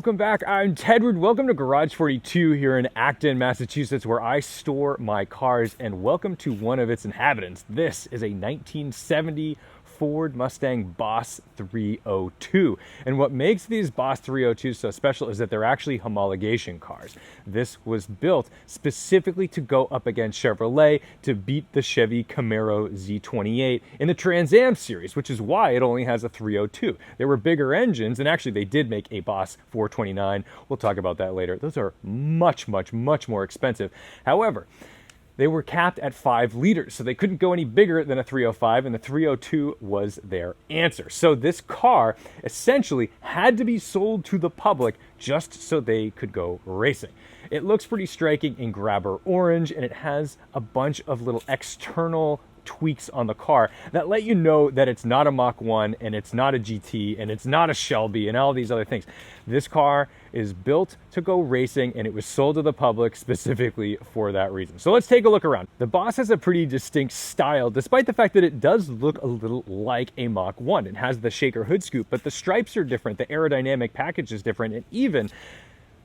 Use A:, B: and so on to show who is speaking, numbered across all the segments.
A: welcome back. I'm Tedward. Welcome to Garage 42 here in Acton, Massachusetts, where I store my cars, and welcome to one of its inhabitants. This is a 1970 Ford Mustang Boss 302. And what makes these Boss 302s so special is that they're actually homologation cars. This was built specifically to go up against Chevrolet to beat the Chevy Camaro Z28 in the Trans Am series, which is why it only has a 302. There were bigger engines, and actually they did make a Boss 429. We'll talk about that later. Those are much more expensive. However, they were capped at 5 liters, so they couldn't go any bigger than a 305, and the 302 was their answer. So this car essentially had to be sold to the public just so they could go racing. It looks pretty striking in grabber orange, and it has a bunch of little external tweaks on the car that let you know that it's not a Mach 1 and it's not a GT and it's not a Shelby and all these other things. This car is built to go racing, and it was sold to the public specifically for that reason. So let's take a look around. The Boss has a pretty distinct style, despite the fact that it does look a little like a Mach 1. It has the shaker hood scoop, but the stripes are different, the aerodynamic package is different, and even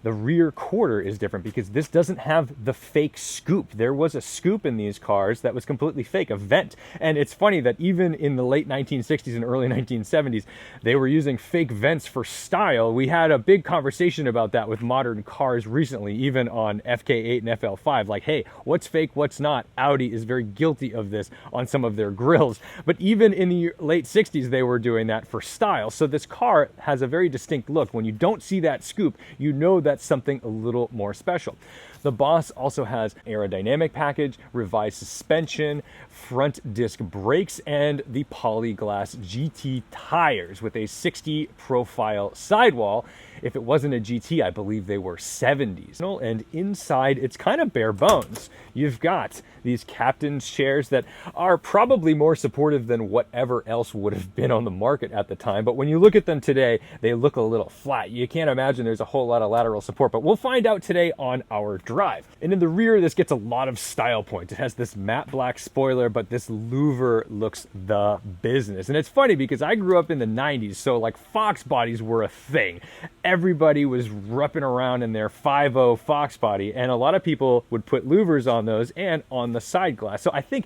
A: the rear quarter is different because this doesn't have the fake scoop. There was a scoop in these cars that was completely fake, a vent. And it's funny that even in the late 1960s and early 1970s, they were using fake vents for style. We had a big conversation about that with modern cars recently, even on FK8 and FL5. Like, hey, what's fake, what's not? Audi is very guilty of this on some of their grills. But even in the late 60s, they were doing that for style. So this car has a very distinct look. When you don't see that scoop, you know that something a little more special. The Boss also has aerodynamic package, revised suspension, front disc brakes, and the Polyglass GT tires with a 60 profile sidewall. If it wasn't a GT, I believe they were 70s. And inside, it's kind of bare bones. You've got these captain's chairs that are probably more supportive than whatever else would have been on the market at the time. But when you look at them today, they look a little flat. You can't imagine there's a whole lot of lateral support, but we'll find out today on our drive. And in the rear, this gets a lot of style points. It has this matte black spoiler, but this louver looks the business. And it's funny because I grew up in the 90s, so like Fox bodies were a thing. Everybody was rupping around in their 5.0 Fox body, and a lot of people would put louvers on those and on the side glass. So I think,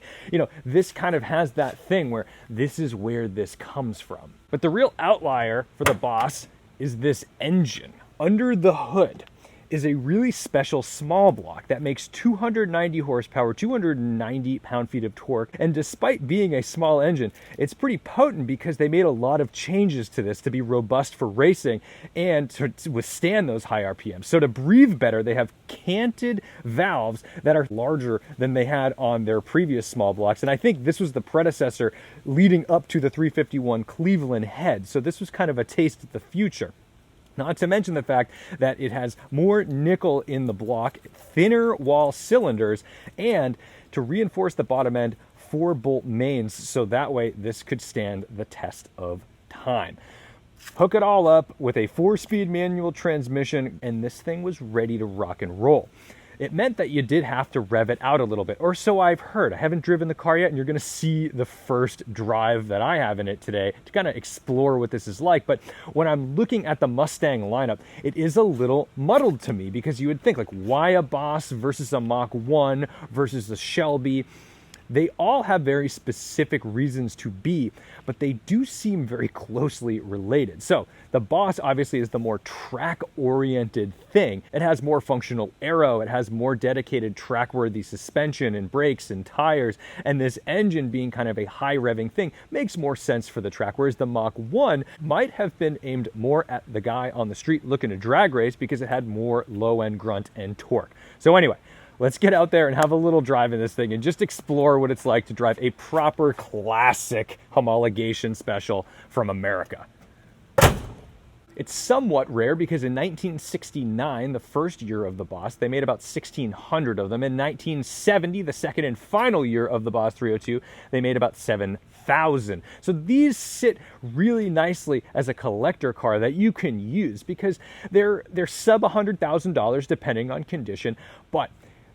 A: this kind of has that thing where this is where this comes from. But the real outlier for the Boss is this engine. Under the hood is a really special small block that makes 290 horsepower, 290 pound-feet of torque. And despite being a small engine, it's pretty potent because they made a lot of changes to this to be robust for racing and to withstand those high RPMs. So to breathe better, they have canted valves that are larger than they had on their previous small blocks. And I think this was the predecessor leading up to the 351 Cleveland head. So this was kind of a taste of the future. Not to mention the fact that it has more nickel in the block, thinner wall cylinders, and to reinforce the bottom end, 4-bolt mains, so that way this could stand the test of time. Hook it all up with a 4-speed manual transmission, and this thing was ready to rock and roll. It meant that you did have to rev it out a little bit, or so I've heard. I haven't driven the car yet, and you're going to see the first drive that I have in it today to kind of explore what this is like. But when I'm looking at the Mustang lineup, it is a little muddled to me because you would think, like, why a Boss versus a Mach 1 versus a Shelby? They all have very specific reasons to be, but they do seem very closely related. So the Boss obviously is the more track-oriented thing. It has more functional aero, it has more dedicated track-worthy suspension and brakes and tires, and this engine being kind of a high-revving thing makes more sense for the track, whereas the Mach 1 might have been aimed more at the guy on the street looking to drag race because it had more low-end grunt and torque. So anyway, let's get out there and have a little drive in this thing and just explore what it's like to drive a proper classic homologation special from America. It's somewhat rare because in 1969, the first year of the Boss, they made about 1,600 of them. In 1970, the second and final year of the Boss 302, they made about 7,000. So these sit really nicely as a collector car that you can use because they're sub $100,000 depending on condition, but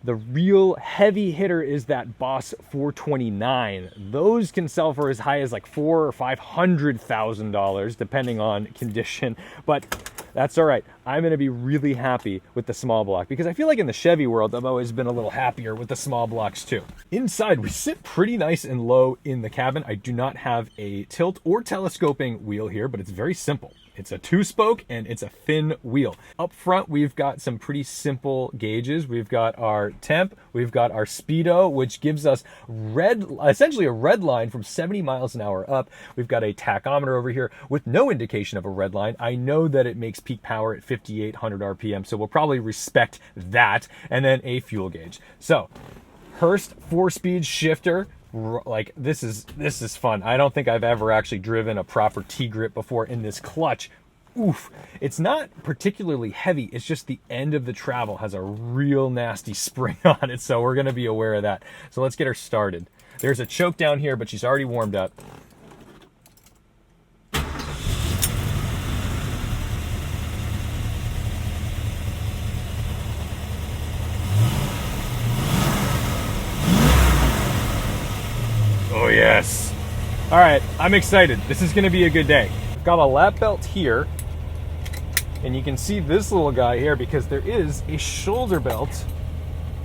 A: the real heavy hitter is that Boss 429. Those can sell for as high as like $400,000 or $500,000 depending on condition. But That's all right. I'm going to be really happy with the small block because I feel like in the Chevy world, I've always been a little happier with the small blocks too. Inside, we sit pretty nice and low in the cabin. I do not have a tilt or telescoping wheel here, but it's very simple. It's a 2-spoke and it's a thin wheel. Up front, we've got some pretty simple gauges. We've got our temp, we've got our speedo, which gives us essentially a red line from 70 miles an hour up. We've got a tachometer over here with no indication of a red line. I know that it makes peak power at 5,800 RPM, so we'll probably respect that. And then a fuel gauge. So, Hurst 4-speed shifter. Like this is fun. I don't think I've ever actually driven a proper T-grip before in this clutch. Oof. It's not particularly heavy. It's just the end of the travel has a real nasty spring on it. So we're going to be aware of that. So let's get her started. There's a choke down here, but she's already warmed up. Oh yes. All right, I'm excited. This is gonna be a good day. I've got a lap belt here, and you can see this little guy here because there is a shoulder belt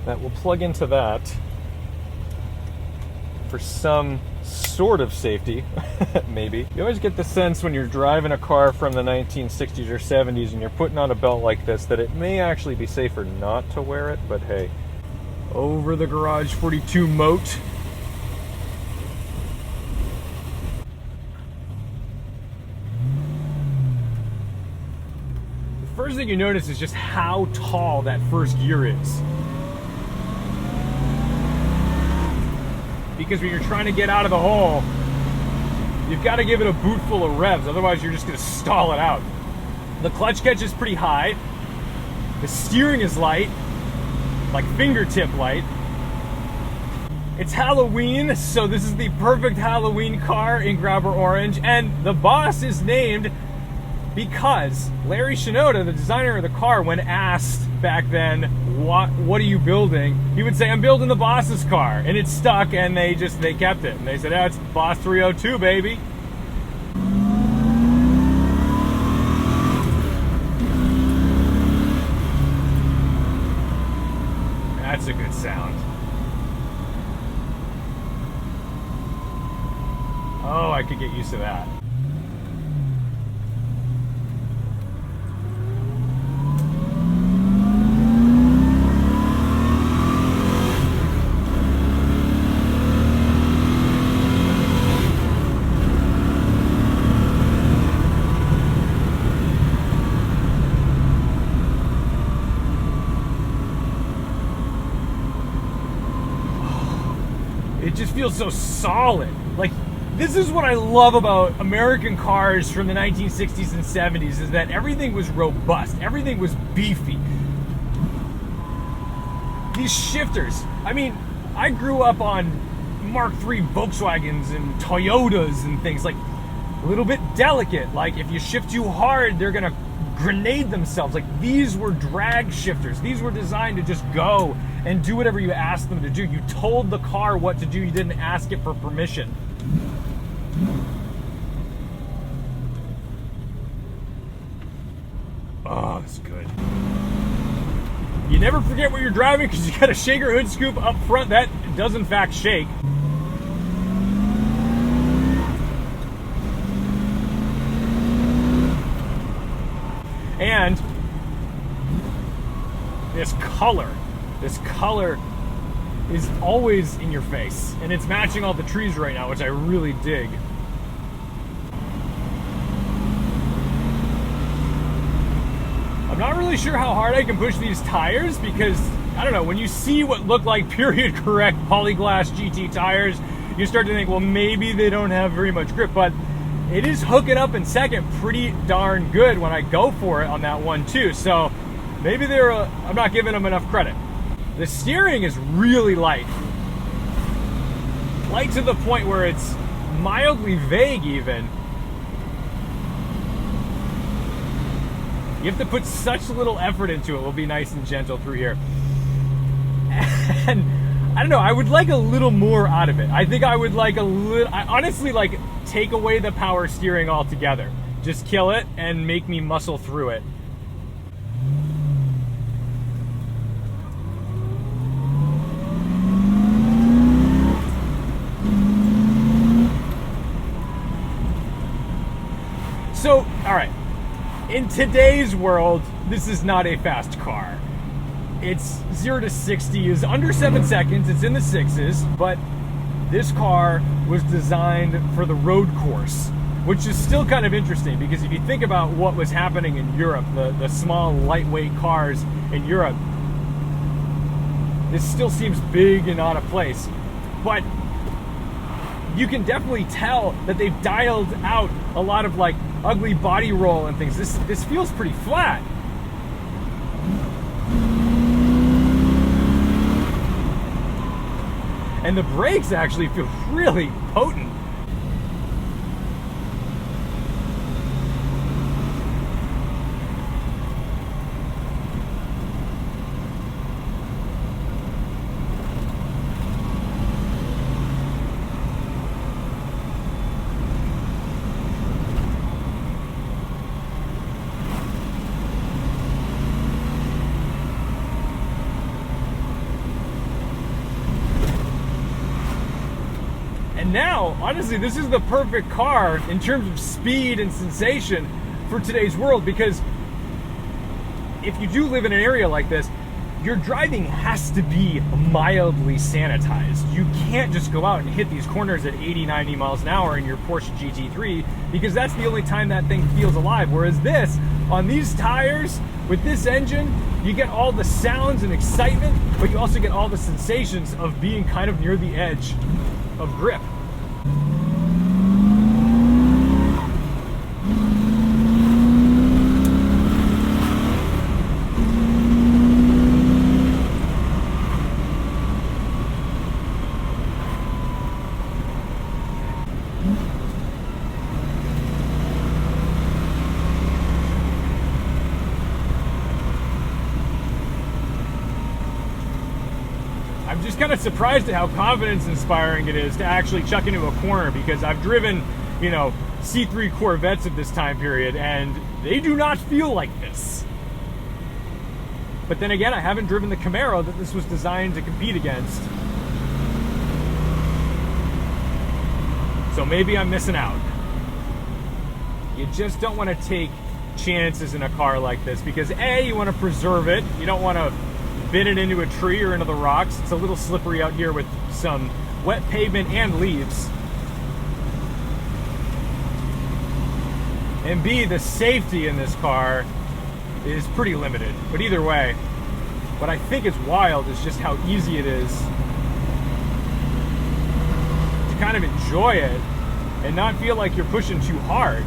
A: that will plug into that for some sort of safety, maybe. You always get the sense when you're driving a car from the 1960s or 70s and you're putting on a belt like this that it may actually be safer not to wear it, but hey. Over the Garage 42 moat. First thing you notice is just how tall that first gear is. Because when you're trying to get out of the hole, you've got to give it a boot full of revs, otherwise you're just going to stall it out. The clutch catch is pretty high. The steering is light, like fingertip light. It's Halloween, so this is the perfect Halloween car in Grabber Orange, and the boss is named because Larry Shinoda, the designer of the car, when asked back then, what are you building? He would say, I'm building the boss's car. And it stuck, and they kept it. And they said, oh, it's Boss 302, baby. That's a good sound. Oh, I could get used to that. It just feels so solid. Like, this is what I love about American cars from the 1960s and 70s, is that everything was robust, everything was beefy. These shifters, I mean, I grew up on Mark III Volkswagens and Toyotas and things, like a little bit delicate. Like if you shift too hard, they're gonna grenade themselves. Like these were drag shifters. These were designed to just go and do whatever you asked them to do. You told the car what to do, you didn't ask it for permission. Oh, it's good. You never forget what you're driving because you got a shaker hood scoop up front that does in fact shake. And this color is always in your face, and it's matching all the trees right now, which I really dig. I'm not really sure how hard I can push these tires because, I don't know, when you see what look like period correct polyglass GT tires, you start to think, well, maybe they don't have very much grip, but it is hooking up in second pretty darn good when I go for it on that one too. So maybe I'm not giving them enough credit. The steering is really light. Light to the point where it's mildly vague even. You have to put such little effort into it. We'll be nice and gentle through here. And I don't know, I would like a little more out of it. I think I would like a little, I honestly like take away the power steering altogether. Just kill it and make me muscle through it. In today's world, this is not a fast car. It's 0 to 60 is under 7 seconds. It's in the 6s, but this car was designed for the road course, which is still kind of interesting because if you think about what was happening in Europe, the small, lightweight cars in Europe, this still seems big and out of place. But you can definitely tell that they've dialed out a lot of like ugly body roll and things. This feels pretty flat. And the brakes actually feel really potent. And now, honestly, this is the perfect car in terms of speed and sensation for today's world, because if you do live in an area like this, your driving has to be mildly sanitized. You can't just go out and hit these corners at 80, 90 miles an hour in your Porsche GT3, because that's the only time that thing feels alive. Whereas this, on these tires, with this engine, you get all the sounds and excitement, but you also get all the sensations of being kind of near the edge of grip. I'm just kind of surprised at how confidence-inspiring it is to actually chuck into a corner, because I've driven, you know, C3 Corvettes of this time period, and they do not feel like this. But then again, I haven't driven the Camaro that this was designed to compete against. So maybe I'm missing out. You just don't want to take chances in a car like this, because A, you want to preserve it. You don't want to bend it into a tree or into the rocks. It's a little slippery out here with some wet pavement and leaves. And B, the safety in this car is pretty limited. But either way, what I think is wild is just how easy it is to kind of enjoy it and not feel like you're pushing too hard.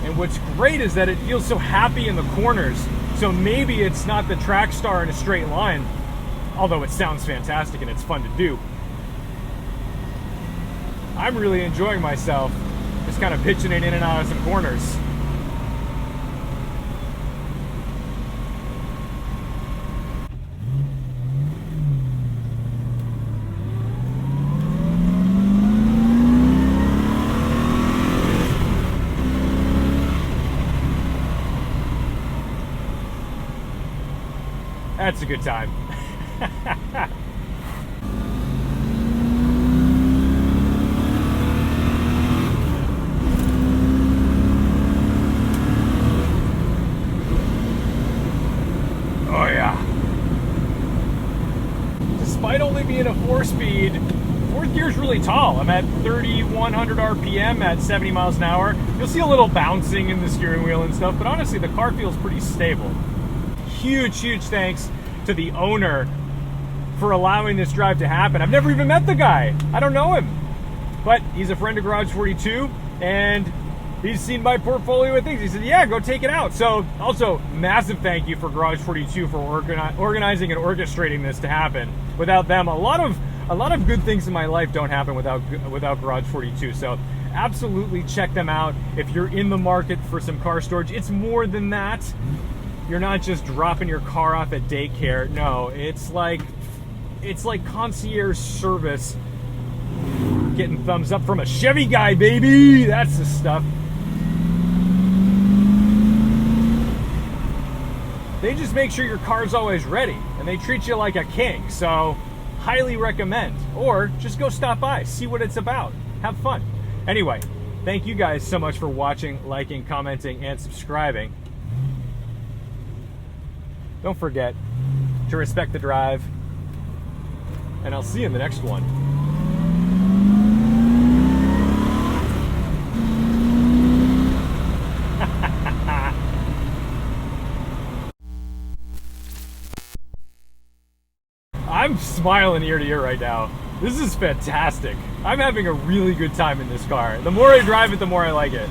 A: And what's great is that it feels so happy in the corners. So maybe it's not the track star in a straight line, although it sounds fantastic and it's fun to do. I'm really enjoying myself, just kind of pitching it in and out of some corners. That's a good time. Oh yeah. Despite only being a 4-speed, fourth gear is really tall. I'm at 3,100 RPM at 70 miles an hour. You'll see a little bouncing in the steering wheel and stuff, but honestly the car feels pretty stable. Huge thanks to the owner for allowing this drive to happen. I've never even met the guy. I don't know him. But he's a friend of Garage 42, and he's seen my portfolio of things. He said, yeah, go take it out. So also, massive thank you for Garage 42 for organizing and orchestrating this to happen. Without them, a lot of good things in my life don't happen without Garage 42. So absolutely check them out if you're in the market for some car storage. It's more than that. You're not just dropping your car off at daycare. No, it's like concierge service. Getting thumbs up from a Chevy guy, baby. That's the stuff. They just make sure your car's always ready, and they treat you like a king. So highly recommend. Or just go stop by, see what it's about, have fun. Anyway, thank you guys so much for watching, liking, commenting, and subscribing. Don't forget to respect the drive, and I'll see you in the next one. I'm smiling ear to ear right now. This is fantastic. I'm having a really good time in this car. The more I drive it, the more I like it.